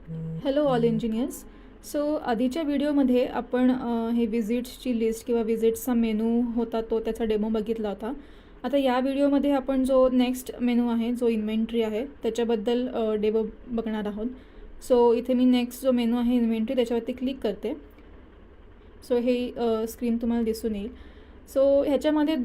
Hello all engineers. So आधीच्या व्हिडिओमध्ये आपण हे विजिट्सची लिस्ट किंवा विजिट्सचा मेनू होता तो त्याचा डेमो बघितला होता. आता या व्हिडिओमध्ये आपण जो नेक्स्ट मेनू आहे जो इन्व्हेंटरी आहे त्याच्याबद्दल डेमो बघणार आहोत. सो इथे मी नेक्स्ट जो मेनू आहे इन्व्हेंटरी त्याच्यावरती क्लिक करते. सो हे स्क्रीन तुम्हाला दिसून येईल. सो ह्याच्यामध्ये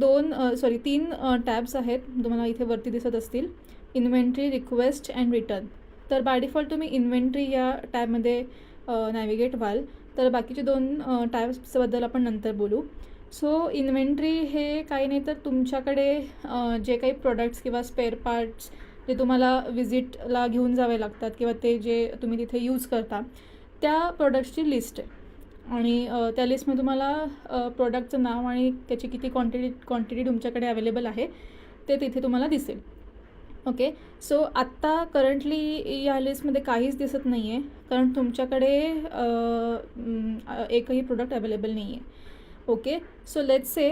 तीन टॅब्स आहेत तुम्हाला इथे वरती दिसत असतील. Inventory, request and return. तर बाय डिफॉल्ट तुम्ही इन्व्हेंटरी या टॅबमध्ये नॅव्हिगेट व्हाल. तर बाकीचे दोन टॅब्सबद्दल आपण नंतर बोलू. सो इन्व्हेंटरी हे काही नाही तर तुमच्याकडे जे काही प्रोडक्ट्स किंवा स्पेअर पार्ट्स जे तुम्हाला विजिटला घेऊन जावे लागतात किंवा ते जे तुम्ही तिथे यूज करता त्या प्रोडक्ट्सची लिस्ट आहे. आणि त्या लिस्टमध्ये तुम्हाला प्रोडक्टचं नाव आणि त्याची किती क्वांटिटी तुमच्याकडे अवेलेबल आहे ते तिथे तुम्हाला दिसेल. ओके. सो आत्ता करंटली या लिस्टमध्ये काहीच दिसत नाही आहे कारण तुमच्याकडे एकही प्रोडक्ट अवेलेबल नाही आहे. ओके. सो लेट्स से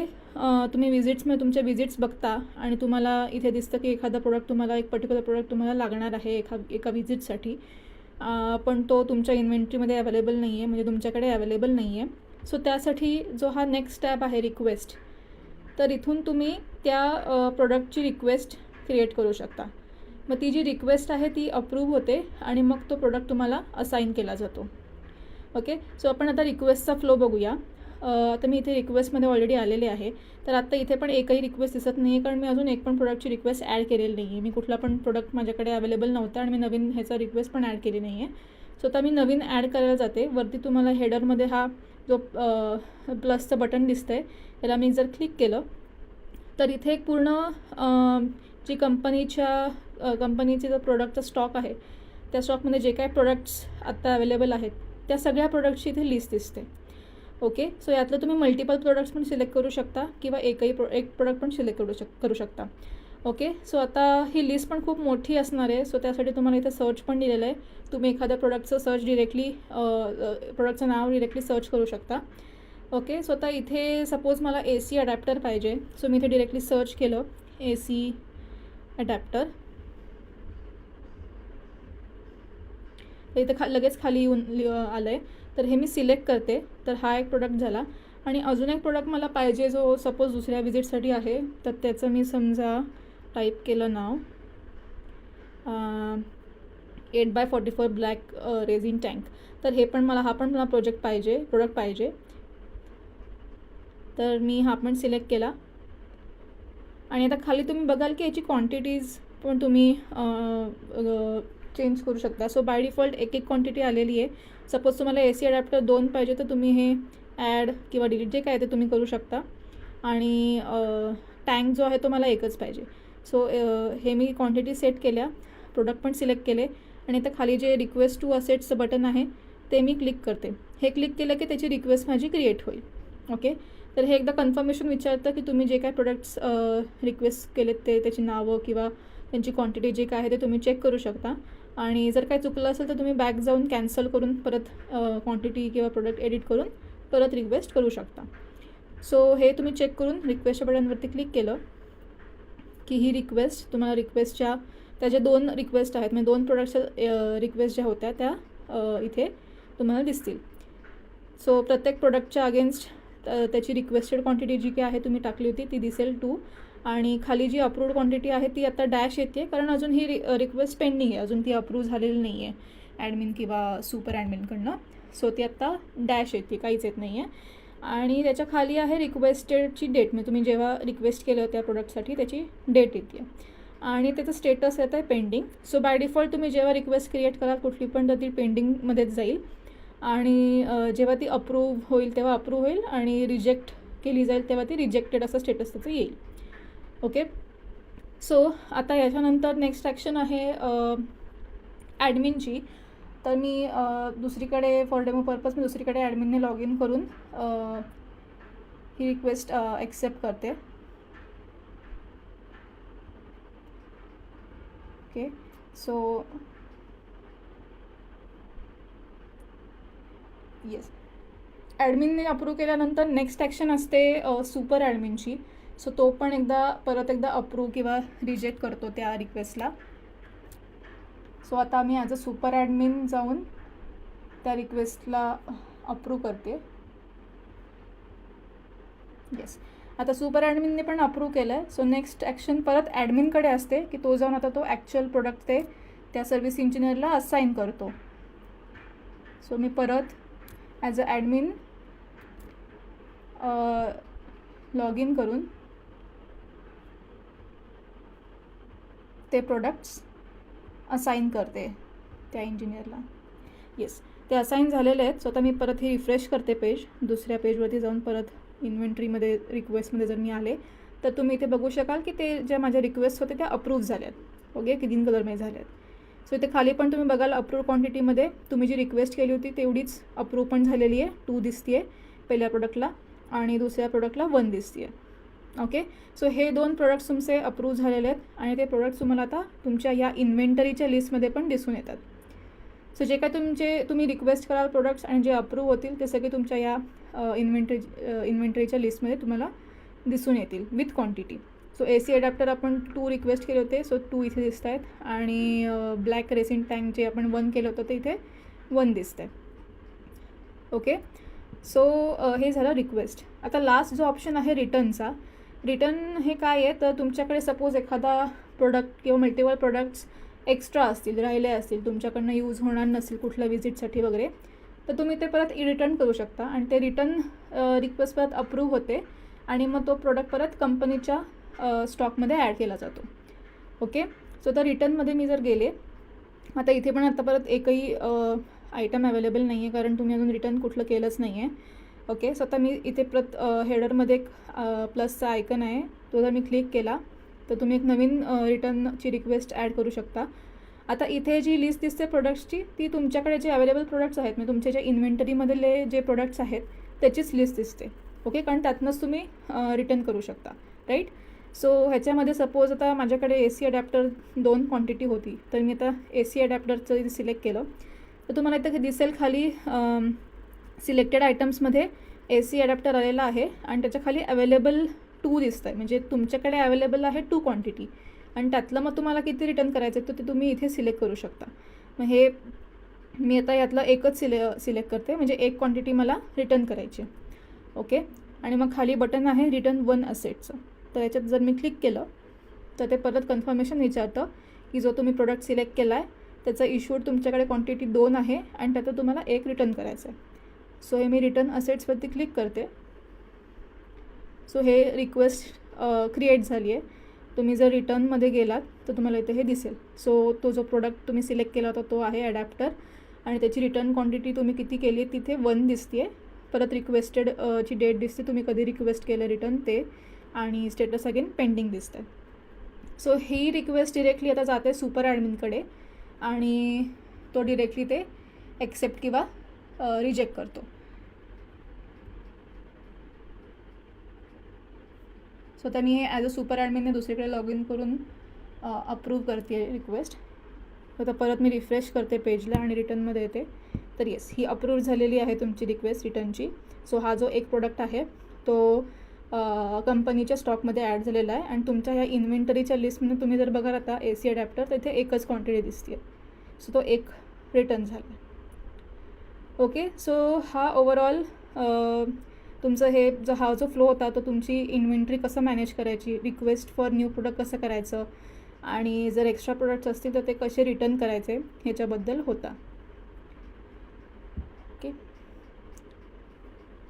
तुम्ही विजिट्समध्ये तुमच्या विजिट्स बघता आणि तुम्हाला इथे दिसतं की एखादा प्रोडक्ट तुम्हाला एक पर्टिक्युलर प्रोडक्ट तुम्हाला लागणार आहे एका विजिटसाठी, पण तो तुमच्या इन्व्हेंटरीमध्ये अवेलेबल नाही आहे, म्हणजे तुमच्याकडे अवेलेबल नाही आहे. सो त्यासाठी जो हा नेक्स्ट टॅब आहे रिक्वेस्ट, तर इथून तुम्ही त्या प्रोडक्टची रिक्वेस्ट क्रिएट करू शकता. मग ती जी रिक्वेस्ट आहे ती अप्रूव्ह होते आणि मग तो प्रोडक्ट तुम्हाला असाईन केला जातो. ओके. सो आपण आता रिक्वेस्टचा फ्लो बघूया. आता मी इथे रिक्वेस्टमध्ये ऑलरेडी आलेले आहे. तर आत्ता इथे पण एकही रिक्वेस्ट दिसत नाही आहे कारण मी अजून एक पण प्रोडक्टची रिक्वेस्ट ॲड केलेली नाही आहे. मी कुठला पण प्रोडक्ट माझ्याकडे अवेलेबल नव्हता आणि मी नवीन ह्याचा रिक्वेस्ट पण ॲड केली नाही आहे. सो आता मी नवीन ॲड करायला जाते. वरती तुम्हाला हेडरमध्ये हा जो प्लसचं बटन दिसतं आहे त्याला मी जर क्लिक केलं तर इथे एक पूर्ण जी कंपनीचे जो प्रोडक्टचा स्टॉक आहे त्या स्टॉकमध्ये जे काही प्रोडक्ट्स आत्ता अवेलेबल आहेत त्या सगळ्या प्रोडक्टची इथे लिस्ट दिसते. ओके. सो यातलं तुम्ही मल्टिपल प्रोडक्ट्स पण सिलेक्ट करू शकता किंवा एक प्रोडक्ट पण सिलेक्ट करू शकता. ओके. सो आता ही लिस्ट पण खूप मोठी असणार आहे. सो त्यासाठी तुम्हाला इथे सर्च पण दिलेलं आहे. तुम्ही एखाद्या प्रोडक्टचं नाव डिरेक्टली सर्च करू शकता. ओके. सो आता इथे सपोज मला AC अडॅप्टर पाहिजे. सो मी इथे डिरेक्टली सर्च केलं AC अडॅप्टर. तर इथे लगेच खाली येऊन आलं आहे. तर हे मी सिलेक्ट करते. तर हा एक प्रोडक्ट झाला आणि अजून एक प्रोडक्ट मला पाहिजे जो सपोज दुसऱ्या विजिटसाठी आहे. तर त्याचं मी समजा टाईप केलं नाव 8x44 ब्लॅक रेझिन टँक. तर हा पण मला प्रोडक्ट पाहिजे. तर मी हा पण सिलेक्ट केला आणि आता खाली तुम्ही बघाल की याची क्वांटिटीज पण तुम्ही चेंज करू शकता. सो बाय डिफॉल्ट एक क्वांटिटी आलेली आहे. सपोज तुम्हाला AC अडॅप्टर 2 पाहिजे तर तुम्ही हे ॲड किंवा डिलीट जे काय ते तुम्ही करू शकता. आणि टँक जो आहे तो मला एकच पाहिजे. सो हे मी क्वांटिटी सेट केल्या, प्रोडक्ट पण सिलेक्ट केले आणि आता खाली जे रिक्वेस्ट टू असेट्सचं बटन आहे ते मी क्लिक करते. हे क्लिक केलं की त्याची रिक्वेस्ट माझी क्रिएट होईल. ओके. तर हे एकदा कन्फर्मेशन विचारतं की तुम्ही जे काय प्रोडक्ट्स रिक्वेस्ट केलेत त्याची नावं किंवा त्यांची क्वांटिटी जे काय आहे ते तुम्ही चेक करू शकता. आणि जर काय चुकलं असेल तर तुम्ही बॅक जाऊन कॅन्सल करून परत क्वांटिटी किंवा प्रोडक्ट एडिट करून परत रिक्वेस्ट करू शकता. सो हे तुम्ही चेक करून रिक्वेस्टच्या बटनवरती क्लिक केलं की ही रिक्वेस्ट तुम्हाला रिक्वेस्टच्या त्याच्या 2 रिक्वेस्ट आहेत, म्हणजे 2 प्रोडक्टच्या रिक्वेस्ट ज्या होत्या त्या इथे तुम्हाला दिसतील. सो प्रत्येक प्रोडक्टच्या अगेन्स्ट त्याची रिक्वेस्टेड क्वांटिटी जी काही आहे तुम्ही टाकली होती ती दिसेल 2. आणि खाली जी अप्रूव्ड क्वांटिटी आहे ती आता डॅश येते कारण अजून ही रिक्वेस्ट पेंडिंग आहे, अजून ती अप्रूव्ह झालेली नाही आहे ॲडमिन किंवा सुपर ॲडमिनकडनं. सो ती आत्ता डॅश येते, काहीच येत नाही आहे. आणि त्याच्या खाली आहे रिक्वेस्टेडची डेट, म्हणजे तुम्ही जेव्हा रिक्वेस्ट केलं त्या प्रोडक्टसाठी त्याची डेट येते आणि त्याचं स्टेटस येतं आहे पेंडिंग. सो बाय डिफॉल्ट तुम्ही जेव्हा रिक्वेस्ट क्रिएट कराल कुठली पण तर ती पेंडिंगमध्येच जाईल आणि जेव्हा ती अप्रूव्ह होईल तेव्हा अप्रूव्ह होईल आणि रिजेक्ट केली जाईल तेव्हा ती रिजेक्टेड असं स्टेटस त्याचं येईल. ओके. सो आता याच्यानंतर नेक्स्ट ॲक्शन आहे ॲडमिनची. तर मी दुसरीकडे फॉर डेमो पर्पज मी दुसरीकडे ॲडमिनने लॉग इन करून ही रिक्वेस्ट ॲक्सेप्ट करते. ओके. सो येस, ॲडमिनने अप्रूव्ह केल्यानंतर नेक्स्ट ॲक्शन असते सुपर ॲडमिनची. सो तो पण परत एकदा अप्रूव्ह किंवा रिजेक्ट करतो त्या रिक्वेस्टला. सो आता मी ॲज अ सुपर ॲडमिन जाऊन त्या रिक्वेस्टला अप्रूव्ह करते. येस, आता सुपर ॲडमिनने पण अप्रूव्ह केलं आहे. सो नेक्स्ट ॲक्शन परत ॲडमिनकडे असते की तो जाऊन आता तो ॲक्च्युअल प्रोडक्ट ते त्या सर्व्हिस इंजिनियरला असाईन करतो. सो मी परत as a admin log in करून ते प्रोडक्ट्स असाईन करते त्या इंजिनियरला. येस, ते असाईन झालेले आहेत. सो आता मी परत हे रिफ्रेश करते पेज. दुसऱ्या पेजवरती जाऊन परत इन्व्हेंटरीमध्ये रिक्वेस्टमध्ये जर मी आले तर तुम्ही इथे बघू शकाल की ते ज्या माझ्या रिक्वेस्ट होते त्या अप्रूव्ह झाल्यात. ओके, ग्रीन कलरमध्ये झाल्यात. सो इथे खाली पण तुम्ही बघाल अप्रूव्ह क्वांटिटीमध्ये तुम्ही जी रिक्वेस्ट केली होती तेवढीच अप्रूव्ह पण झालेली आहे. 2 दिसते आहे पहिल्या प्रोडक्टला आणि दुसऱ्या प्रोडक्टला 1 दिसते आहे. ओके, सो हे 2 प्रोडक्ट्स तुमचे अप्रूव्ह झालेले आहेत आणि ते प्रोडक्ट्स तुम्हाला आता तुमच्या या इन्व्हेंटरीच्या लिस्टमध्ये पण दिसून येतात. सो जे काय तुम्ही रिक्वेस्ट कराल प्रोडक्ट्स आणि जे अप्रूव्ह होतील ते सगळे तुमच्या या इन्व्हेंटरीच्या लिस्टमध्ये तुम्हाला दिसून येतील with quantity. So AC adapter आपण 2 रिक्वेस्ट केले होते, सो 2 इथे दिसत आहेत आणि ब्लॅक रेसिन टँक जे आपण 1 केलं होतं ते इथे 1 दिसतं आहे. ओके, सो हे झालं रिक्वेस्ट. आता लास्ट जो ऑप्शन आहे रिटर्नचा. रिटर्न हे काय आहे तर तुमच्याकडे सपोज एखादा प्रोडक्ट किंवा मल्टिपल प्रोडक्ट्स एक्स्ट्रा असतील, राहिले असतील, तुमच्याकडनं यूज होणार नसेल कुठल्या विजिटसाठी वगैरे, तर तुम्ही ते परत रिटर्न करू शकता आणि ते रिटर्न रिक्वेस्ट परत अप्रूव्ह होते आणि मग तो प्रोडक्ट परत कंपनीच्या स्टॉकमध्ये ॲड केला जातो. ओके, सो तर रिटर्नमध्ये मी जर गेले, आता इथे पण आता परत एकही आयटम अवेलेबल नाही आहे कारण तुम्ही अजून रिटर्न कुठलं केलंच नाही आहे. ओके, सो आता मी इथे हेडरमध्ये एक प्लसचा आयकन आहे, तो जर मी क्लिक केला तर तुम्ही एक नवीन रिटर्नची रिक्वेस्ट ॲड करू शकता. आता इथे जी लिस्ट दिसते प्रोडक्ट्सची ती तुमच्याकडे जे अवेलेबल प्रोडक्ट्स आहेत म्हणजे तुमच्या ज्या इन्व्हेंटरीमधले जे प्रोडक्ट्स आहेत त्याचीच लिस्ट दिसते. ओके, कारण त्यातनंच तुम्ही रिटर्न करू शकता, राईट. सो ह्याच्यामध्ये सपोज आता माझ्याकडे AC अडॅप्टर 2 क्वांटिटी होती तर मी आता AC अडॅप्टरचं इथे सिलेक्ट केलं तर तुम्हाला इथं दिसेल खाली सिलेक्टेड आयटम्समध्ये AC अडॅप्टर आलेला आहे आणि त्याच्या खाली अवेलेबल 2 दिसतं आहे. म्हणजे तुमच्याकडे अवेलेबल आहे 2 क्वांटिटी आणि त्यातलं मग तुम्हाला किती रिटर्न करायचं आहे तर ते तुम्ही इथे सिलेक्ट करू शकता. मग हे मी आता यातलं एकच सिलेक्ट करते म्हणजे 1 क्वांटिटी मला रिटर्न करायची. ओके, आणि मग खाली बटन आहे रिटर्न 1 असेटचं. तर याच्यात जर मी क्लिक केलं तर ते परत कन्फर्मेशन विचारतं की जो तुम्ही प्रोडक्ट सिलेक्ट केला आहे त्याचा इश्यूड तुमच्याकडे क्वांटिटी 2 आहे आणि त्याचं तुम्हाला 1 रिटर्न करायचं आहे. सो हे मी रिटर्न असेट्सवरती क्लिक करते. सो हे रिक्वेस्ट क्रिएट झाली आहे. तुम्ही जर रिटर्नमध्ये गेलात तर तुम्हाला इथे हे दिसेल. सो तो जो प्रोडक्ट तुम्ही सिलेक्ट केला होता तो आहे अडॅप्टर आणि त्याची रिटर्न क्वांटिटी तुम्ही किती केली आहे तिथे 1 दिसते आहे. परत रिक्वेस्टेड ची डेट दिसते, तुम्ही कधी रिक्वेस्ट केलं रिटर्न ते, आणि स्टेटस अगेन पेंडिंग दिसतं. सो ही रिक्वेस्ट डिरेक्टली आता जाते सुपर ॲडमिनकडे आणि तो डिरेक्टली ते ॲक्सेप्ट किंवा रिजेक्ट करतो. सो आता मी हे ॲज अ सुपर ॲडमिनने दुसरीकडे लॉग इन करून अप्रूव्ह करते रिक्वेस्ट. आता परत मी रिफ्रेश करते पेजला आणि रिटर्नमध्ये येते तर येस, ही अप्रूव्ह झालेली आहे तुमची रिक्वेस्ट रिटर्नची. सो हा जो एक प्रोडक्ट आहे तो कंपनीच्या स्टॉकमध्ये ॲड झालेला आहे आणि तुमच्या ह्या इन्व्हेंटरीच्या लिस्टमध्ये तुम्ही जर बघाल आता AC अडॅप्टर तर इथे एकच क्वांटिटी दिसते आहे. सो तो 1 रिटर्न झाला. ओके, सो हा ओव्हरऑल तुमचं हा जो फ्लो होता तो तुमची इन्व्हेंटरी कसं मॅनेज करायची, रिक्वेस्ट फॉर न्यू प्रोडक्ट कसं करायचं आणि जर एक्स्ट्रा प्रोडक्ट्स असतील तर ते कसे रिटर्न करायचे ह्याच्याबद्दल होता. ओके.